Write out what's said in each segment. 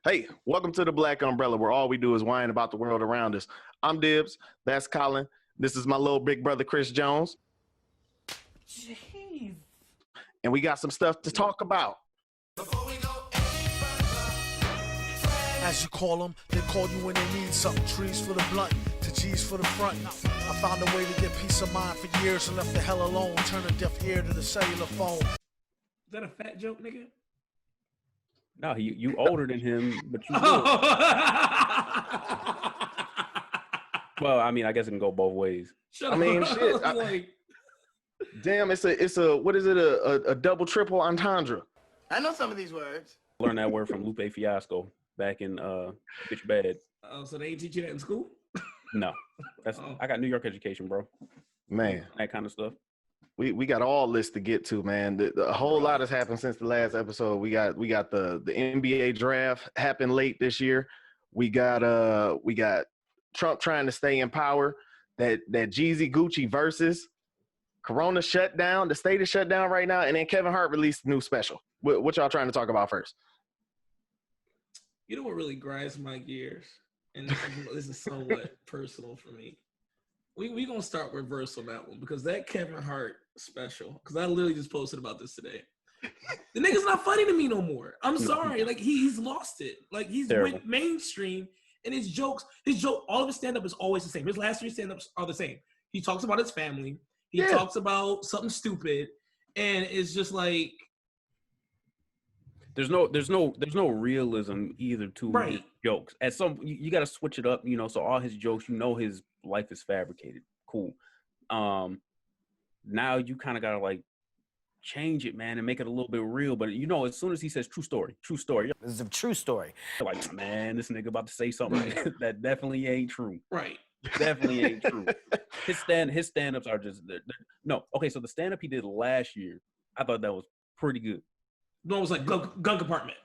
Hey, welcome to the Black Umbrella, where all we do is whine about the world around us. I'm Dibs. That's Colin. This is my little big brother, Chris Jones. Jeez. And we got some stuff to talk about. As you call them, they call you when they need something. Trees for the blunt, to G's for the front. I found a way to get peace of mind for years and left the hell alone. Turn a deaf ear to the cellular phone. Is that a fat joke, nigga? No, you older than him, but you. Well, I mean, I guess it can go both ways. I mean, shit. Damn, it's a what is it? A double triple entendre. I know some of these words. Learned that word from Lupe Fiasco back in Bitch Bad. Oh, so they ain't teach you that in school? No, that's I got New York education, bro. Man, that kind of stuff. We got all this to get to, man. A whole lot has happened since the last episode. We got the NBA draft happened late this year. We got Trump trying to stay in power. That Jeezy Gucci versus Corona shut down. The state is shut down right now, and then Kevin Hart released a new special. What y'all trying to talk about first? You know what really grinds my gears, and this is somewhat personal for me. We gonna start reverse on that one because that Kevin Hart special. Because I literally just posted about this today. The nigga's not funny to me no more. I'm sorry, like he's lost it. Like he's went mainstream, and his joke, all of his stand-up is always the same. His last three stand-ups are the same. He talks about his family. He talks about something stupid, and it's just like there's no realism either to his jokes. At some you got to switch it up, you know. So all his jokes, you know, his life is fabricated. Cool. Now you kind of gotta like change it, man, and make it a little bit real. But you know, as soon as he says true story, this is a true story. You're like, man, this nigga about to say something that definitely ain't true. Right. Definitely ain't true. His stand-ups are just no. Okay, so the stand-up he did last year, I thought that was pretty good. No, it was like gun compartment.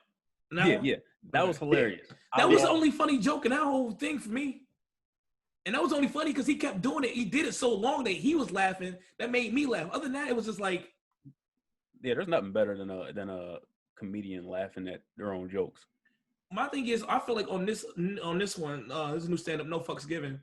That was hilarious. That was the only funny joke in that whole thing for me. And that was only funny because he kept doing it. He did it so long that he was laughing. That made me laugh. Other than that, it was just like, yeah, there's nothing better than a comedian laughing at their own jokes. My thing is, I feel like on this one, this new stand-up, No Fucks Given.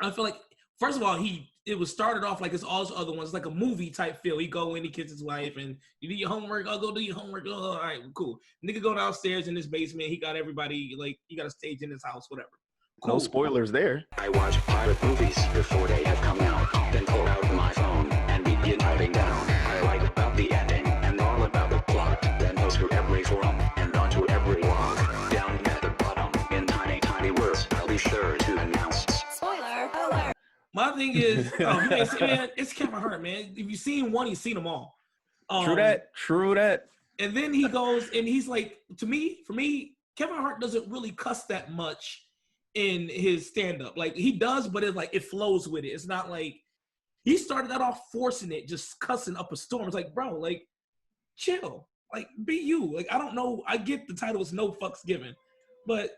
I feel like, first of all, it was started off like it's all the other ones, like a movie type feel. He go in, he kisses his wife, and you do your homework. I'll go do your homework. Oh, all right, cool. Nigga go downstairs in his basement. He got everybody, like, he got a stage in his house, whatever. Cool. No spoilers there. I watch pirate movies before they have come out, then pull out my phone and begin typing down. I write about the ending and all about the plot, then post to every forum and onto every blog. Down at the bottom, in tiny, tiny words, I'll be sure to announce. Spoiler alert! My thing is, man, it's Kevin Hart, man. If you've seen one, you've seen them all. True that. And then he goes, and he's like, for me, Kevin Hart doesn't really cuss that much in his stand-up. Like he does, but it's like it flows with it. It's not like he started that off forcing it, just cussing up a storm. It's like, bro, like chill, like be you. Like I don't know, I get the title is No Fucks Given, but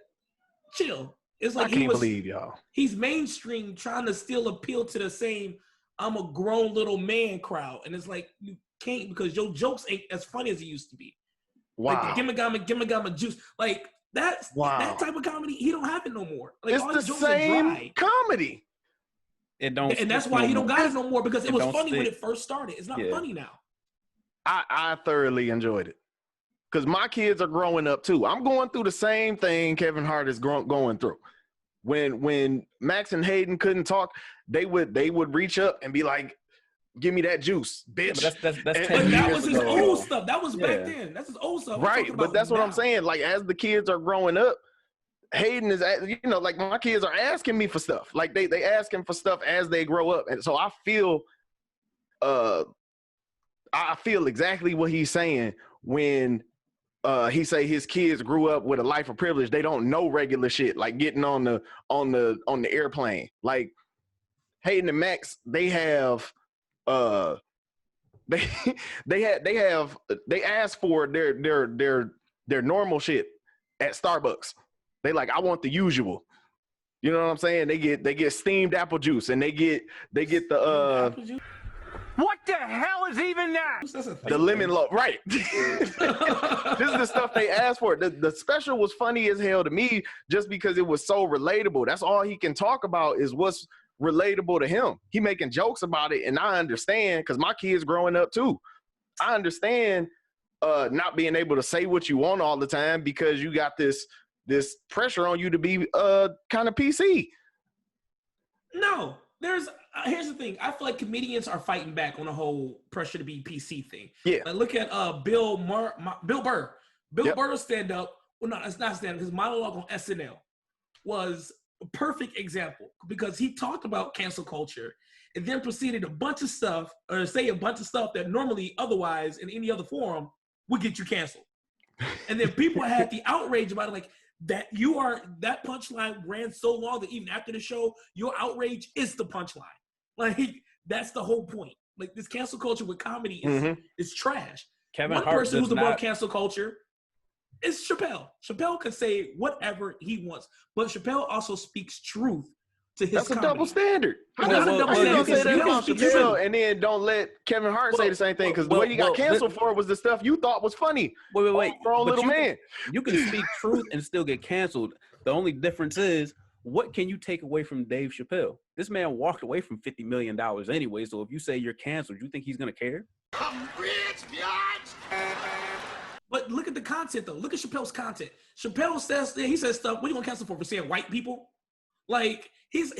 chill. It's like I can't believe y'all. He's mainstream trying to still appeal to the same I'm a grown little man crowd, and it's like you can't because your jokes ain't as funny as it used to be. Wow. Like gimme juice, like. That type of comedy, he don't have it no more. Like, it's the same comedy. It don't, and that's why he don't got it no more because it was funny when it first started. It's not funny now. I thoroughly enjoyed it because my kids are growing up too. I'm going through the same thing Kevin Hart is going through. When Max and Hayden couldn't talk, they would reach up and be like, "Give me that juice, bitch." Yeah, but that's but that was his old stuff. That was back then. That's his old stuff. Right, but that's what I'm saying. Like, as the kids are growing up, Hayden is, like my kids are asking me for stuff. Like they ask him for stuff as they grow up, and so I feel exactly what he's saying when he say his kids grew up with a life of privilege. They don't know regular shit like getting on the airplane. Like Hayden and Max, they have. They asked for their normal shit at Starbucks. They like, I want the usual. You know what I'm saying? They get steamed apple juice and they get the What the hell is even that? That's a The lemon loaf, right? This is the stuff they asked for. The special was funny as hell to me just because it was so relatable. That's all he can talk about is what's relatable to him. He making jokes about it, and I understand because my kids growing up too. I understand not being able to say what you want all the time because you got this pressure on you to be kind of PC. No, here's the thing. I feel like comedians are fighting back on the whole pressure to be PC thing. Yeah. Like look at Bill Burr. Bill Burr's stand up. Well, no, it's not stand up. His monologue on SNL was a perfect example because he talked about cancel culture and then proceeded say a bunch of stuff that normally otherwise in any other forum would get you canceled. And then people had the outrage about it, like that punchline ran so long that even after the show, your outrage is the punchline. Like that's the whole point. Like this cancel culture with comedy is trash. Kevin One Hart person who's does above not- cancel culture is Chappelle. Chappelle can say whatever he wants, but Chappelle also speaks truth to his That's comedy. a double standard. How is it a double How you standard? gonna say that about Speak Chappelle truth. and then don't let Kevin Hart say the same thing? Because the way you got canceled for was the stuff you thought was funny. Wait. Grown But little man. You can speak truth and still get canceled. The only difference is, what can you take away from Dave Chappelle? This man walked away from $50 million anyway. So if you say you're canceled, you think he's gonna care? I'm rich, biatch. But look at the content though. Look at Chappelle's content. Chappelle says stuff. What are you gonna cancel for saying white people? Like his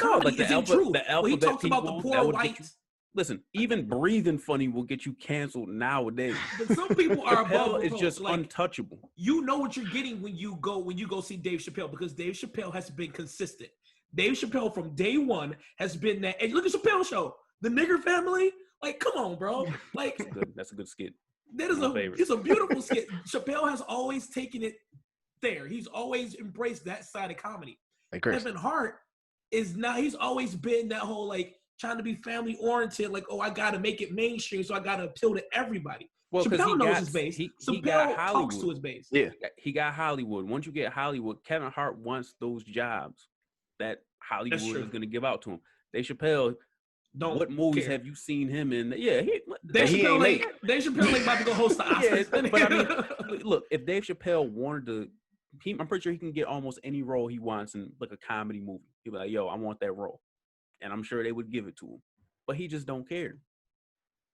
comedy like is in truth. the When he alphabet talks about the people, poor that would get you- whites. Listen, even breathing funny will get you canceled nowadays. But some people are above Chappelle is reproach. just Like, untouchable. you know what you're getting when you go see Dave Chappelle because Dave Chappelle has been consistent. Dave Chappelle from day one has been that. And look at Chappelle's show, The Nigger Family. Like, come on, bro. Like, That's a good skit. that is My favorite. it's a beautiful skit. Chappelle has always taken it there. He's always embraced that side of comedy. Hey, Chris. Kevin Hart he's always been that whole like trying to be family oriented, like, oh, I gotta make it mainstream, so I gotta appeal to everybody. Well, because Chappelle knows his base. he Chappelle got Hollywood. talks to his base. Yeah. He got Hollywood. Once you get Hollywood, Kevin Hart wants those jobs that Hollywood true. is going to give out to him. Dave Chappelle, Don't what movies care. have you seen him in? Yeah, Dave Chappelle ain't about to go host the Oscars. yeah, but I mean, look, if Dave Chappelle wanted to, I'm pretty sure he can get almost any role he wants in like a comedy movie. He'll be like, yo, I want that role. And I'm sure they would give it to him. But he just don't care.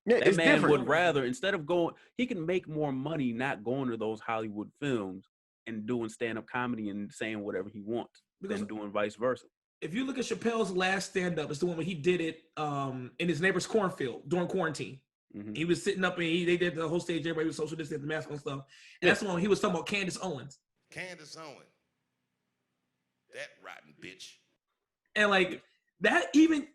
Yeah, That it's man different. would rather, instead of going, he can make more money not going to those Hollywood films and doing stand-up comedy and saying whatever he wants than doing vice versa. If you look at Chappelle's last stand-up, it's the one where he did it in his neighbor's cornfield during quarantine. Mhm. He was sitting up and they did the whole stage, everybody was social distancing, the mask and stuff. And that's the one he was talking about Candace Owens. Candace Owens. That rotten bitch. And like that, even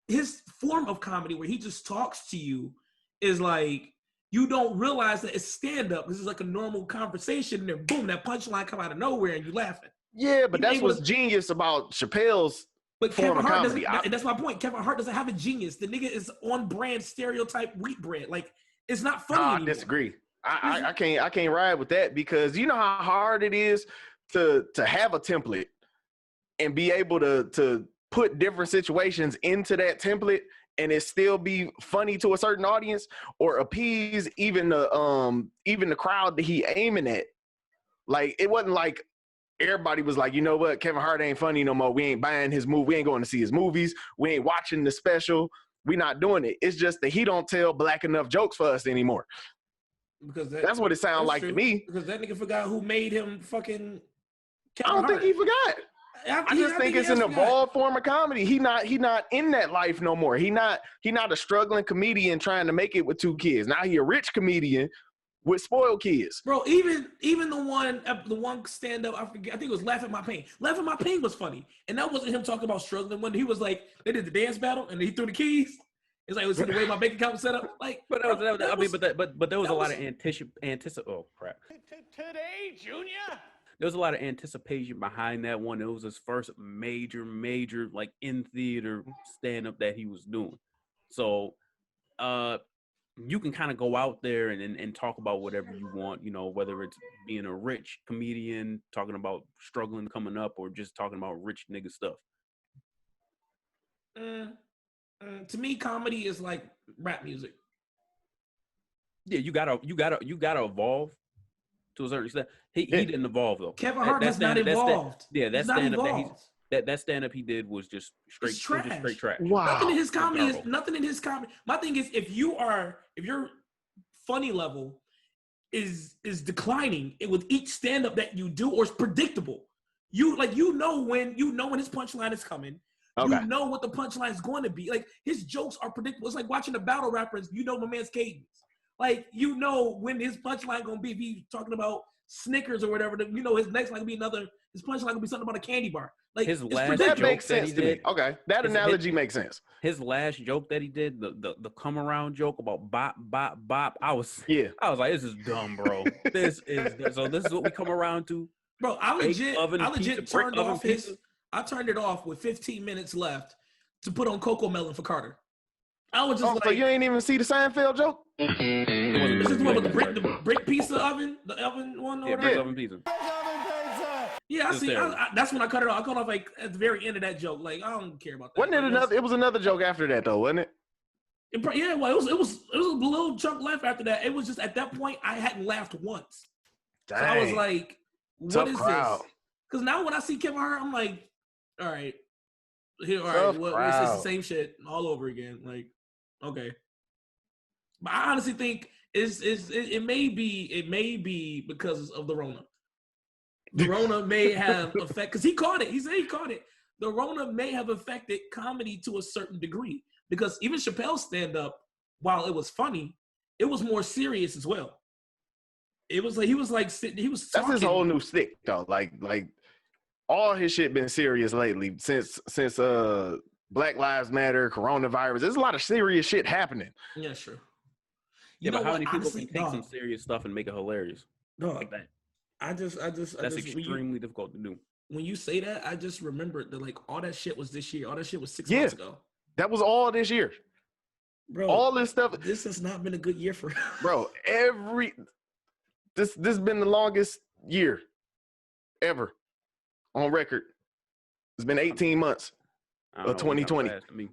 his form of comedy where he just talks to you is like, you don't realize that it's stand-up. This is like a normal conversation, and then boom, that punchline come out of nowhere and you laughing. Yeah, but that's what's genius about Chappelle's But form Kevin of Hart comedy. doesn't, and that's my point. Kevin Hart doesn't have a genius. The nigga is on brand stereotype wheat bread. Like, it's not funny I anymore. disagree. I can't ride with that because you know how hard it is to have a template and be able to put different situations into that template and it still be funny to a certain audience or appease even the crowd that he aiming at. Like, it wasn't like everybody was like, you know what, Kevin Hart ain't funny no more. We ain't buying his movie. We ain't going to see his movies. We ain't watching the special. We not doing it. It's just that he don't tell black enough jokes for us anymore. Because that's what it sounds like to me. Because that nigga forgot who made him fucking Kevin I don't Hart. think he forgot. I just think it's an evolved form of comedy. He not in that life no more. He not a struggling comedian trying to make it with 2 kids. Now he a rich comedian with spoiled kids. Bro, even the one stand up, I forget, I think it was Laugh at My Pain. Laugh at My Pain was funny. And that wasn't him talking about struggling when he was like, they did the dance battle and he threw the keys. It's like, it was the way my bank account was set up. Like, but there was a lot of oh crap. Today, Junior. There was a lot of anticipation behind that one. It was his first major, like in theater stand up that he was doing. So, you can kind of go out there and talk about whatever you want, you know, whether it's being a rich comedian, talking about struggling coming up, or just talking about rich nigga stuff. To me, comedy is like rap music. Yeah, you gotta evolve to a certain extent. He didn't evolve though. Kevin Hart has not evolved. That stand up that stand up he did was just straight trash. Just straight trash. Wow. Nothing in his comedy My thing is, if your funny level is declining with each stand up that you do, or it's predictable, you know when his punchline is coming. Okay. You know what the punchline is going to be. Like, his jokes are predictable. It's like watching a battle rapper. You know my man's cadence. Like, you know when his punchline going to be. If he's talking about Snickers or whatever, you know his next line going to be his punchline going to be something about a candy bar. Like, his last that joke makes sense that to me. Okay, that analogy makes sense. His last joke that he did, the come around joke about bop bop bop. I was like, this is dumb, bro. This is what we come around to. Bro, I legit turned off his. I turned it off with 15 minutes left to put on Coco Melon for Carter. I was just so you ain't even see the Seinfeld joke? It's just the one with the brick pizza oven, the oven one or whatever. Oven pizza. Yeah, I see. That's when I cut it off. I cut off like at the very end of that joke. Like, I don't care about that. Wasn't it another? It was another joke after that though, wasn't it? Yeah, well, it was a little chunk left after that. It was just at that point I hadn't laughed once. Dang. So I was like, "What is crowd. this?" Because now when I see Kevin Hart, I'm like, "All right, here, all Tough right, well, it's the same shit all over again." Like, okay. But I honestly think it may be because of the Rona. The Rona may have affected, because he caught it. He said he caught it. The Rona may have affected comedy to a certain degree, because even Chappelle's stand-up, while it was funny, it was more serious as well. It was like he was talking. That's his whole new stick though. Like all his shit been serious lately since Black Lives Matter, coronavirus. There's a lot of serious shit happening. Yeah, sure. Yeah, but how many people can take some serious stuff and make it hilarious like that? That's extremely difficult to do. When you say that, I just remembered that all that shit was this year. All that shit was 6 months ago. That was all this year. Bro, all this stuff. This has not been a good year for him. Bro, this has been the longest year ever on record. It's been 18 months of 2020.